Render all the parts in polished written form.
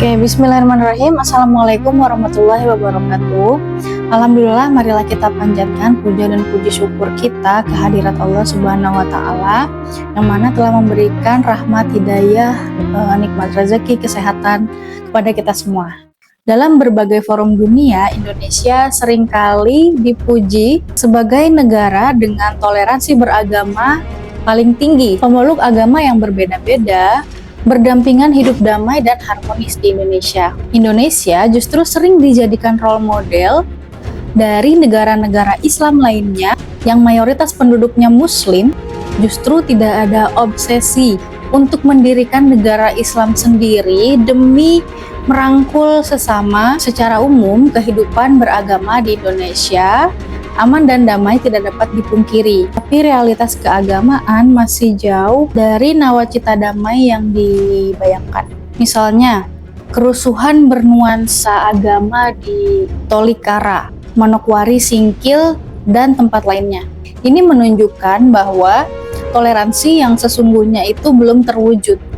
Oke, bismillahirrahmanirrahim. Assalamualaikum warahmatullahi wabarakatuh. Alhamdulillah, marilah kita panjatkan puja dan puji syukur kita kehadirat Allah Subhanahu wa Ta'ala, yang mana telah memberikan rahmat, hidayah, nikmat rezeki, kesehatan kepada kita semua. Dalam berbagai forum dunia, Indonesia seringkali dipuji sebagai negara dengan toleransi beragama paling tinggi. Pemeluk agama yang berbeda-beda berdampingan hidup damai dan harmonis di Indonesia. Indonesia justru sering dijadikan role model dari negara-negara Islam lainnya yang mayoritas penduduknya Muslim. Justru tidak ada obsesi untuk mendirikan negara Islam sendiri demi merangkul sesama. Secara umum, kehidupan beragama di Indonesia aman dan damai tidak dapat dipungkiri. Tapi realitas keagamaan masih jauh dari nawacita damai yang dibayangkan. Misalnya, kerusuhan bernuansa agama di Tolikara, Manokwari, Singkil, dan tempat lainnya. Ini menunjukkan bahwa toleransi yang sesungguhnya itu belum terwujud.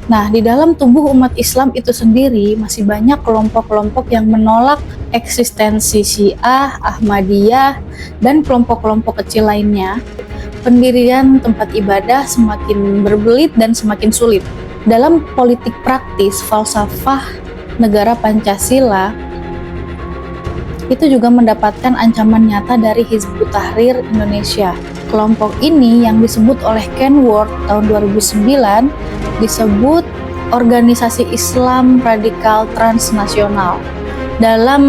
Nah, di dalam tubuh umat Islam itu sendiri masih banyak kelompok-kelompok yang menolak eksistensi Syiah, Ahmadiyah, dan kelompok-kelompok kecil lainnya. Pendirian tempat ibadah semakin berbelit dan semakin sulit. Dalam politik praktis, falsafah negara Pancasila itu juga mendapatkan ancaman nyata dari Hizbut Tahrir Indonesia. Kelompok ini yang disebut oleh Ken Ward tahun 2009 disebut organisasi Islam radikal transnasional. Dalam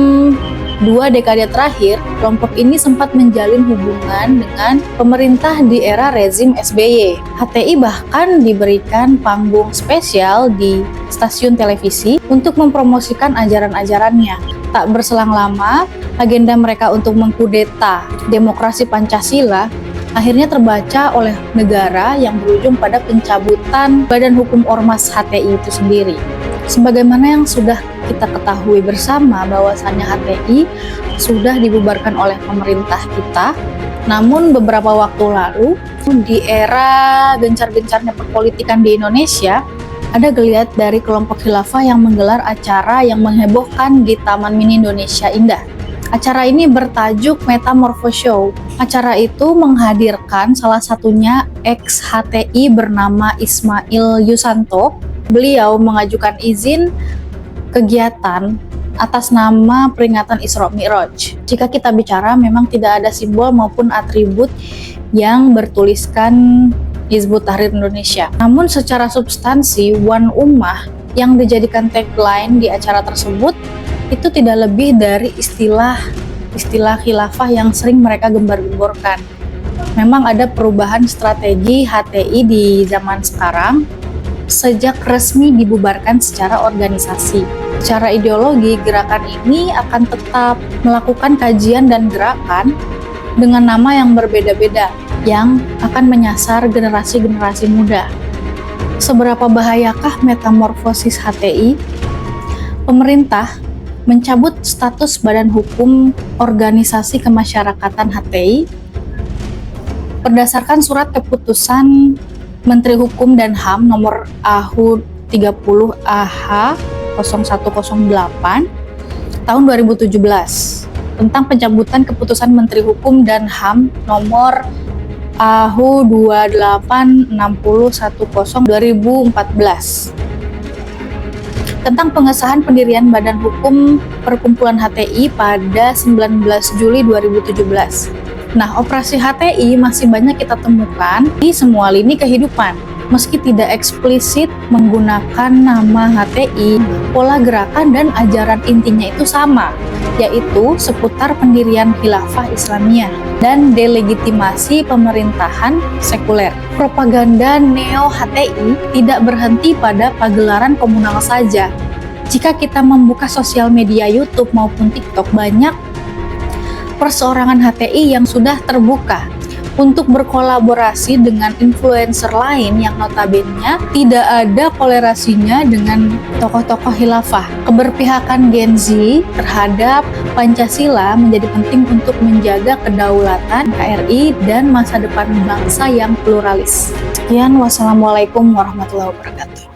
2 dekade terakhir, kelompok ini sempat menjalin hubungan dengan pemerintah di era rezim SBY. HTI bahkan diberikan panggung spesial di stasiun televisi untuk mempromosikan ajaran-ajarannya. Tak berselang lama, agenda mereka untuk mengkudeta demokrasi Pancasila akhirnya terbaca oleh negara yang berujung pada pencabutan Badan Hukum Ormas HTI itu sendiri. Sebagaimana yang sudah kita ketahui bersama bahwasannya HTI sudah dibubarkan oleh pemerintah kita, namun beberapa waktu lalu di era gencar-gencarnya perpolitikan di Indonesia, ada geliat dari kelompok khilafah yang menggelar acara yang menghebohkan di Taman Mini Indonesia Indah. Acara ini bertajuk Metamorpho Show. Acara itu menghadirkan salah satunya ex-HTI bernama Ismail Yusanto. Beliau mengajukan izin kegiatan atas nama peringatan Isra Mi'raj. Jika kita bicara, memang tidak ada simbol maupun atribut yang bertuliskan Hizbut Tahrir Indonesia. Namun secara substansi, One Ummah yang dijadikan tagline di acara tersebut itu tidak lebih dari istilah khilafah yang sering mereka gembar-gemborkan. Memang ada perubahan strategi HTI di zaman sekarang sejak resmi dibubarkan secara organisasi. Secara ideologi, gerakan ini akan tetap melakukan kajian dan gerakan dengan nama yang berbeda-beda yang akan menyasar generasi-generasi muda. Seberapa bahayakah metamorfosis HTI? Pemerintah mencabut status Badan Hukum Organisasi Kemasyarakatan HTI berdasarkan surat keputusan Menteri Hukum dan HAM nomor AHU 30 AH 0108 tahun 2017 tentang pencabutan keputusan Menteri Hukum dan HAM nomor AHU 286010 2014 tentang pengesahan pendirian Badan Hukum Perkumpulan HTI pada 19 Juli 2017. Nah, operasi HTI masih banyak kita temukan di semua lini kehidupan. Meski tidak eksplisit menggunakan nama HTI, pola gerakan dan ajaran intinya itu sama, yaitu seputar pendirian khilafah Islamiyah dan delegitimasi pemerintahan sekuler. Propaganda neo-HTI tidak berhenti pada pagelaran komunal saja. Jika kita membuka sosial media YouTube maupun TikTok, banyak perseorangan HTI yang sudah terbuka untuk berkolaborasi dengan influencer lain yang notabene tidak ada kolerasinya dengan tokoh-tokoh khilafah. Keberpihakan Gen Z terhadap Pancasila menjadi penting untuk menjaga kedaulatan NKRI dan masa depan bangsa yang pluralis. Sekian, wassalamualaikum warahmatullahi wabarakatuh.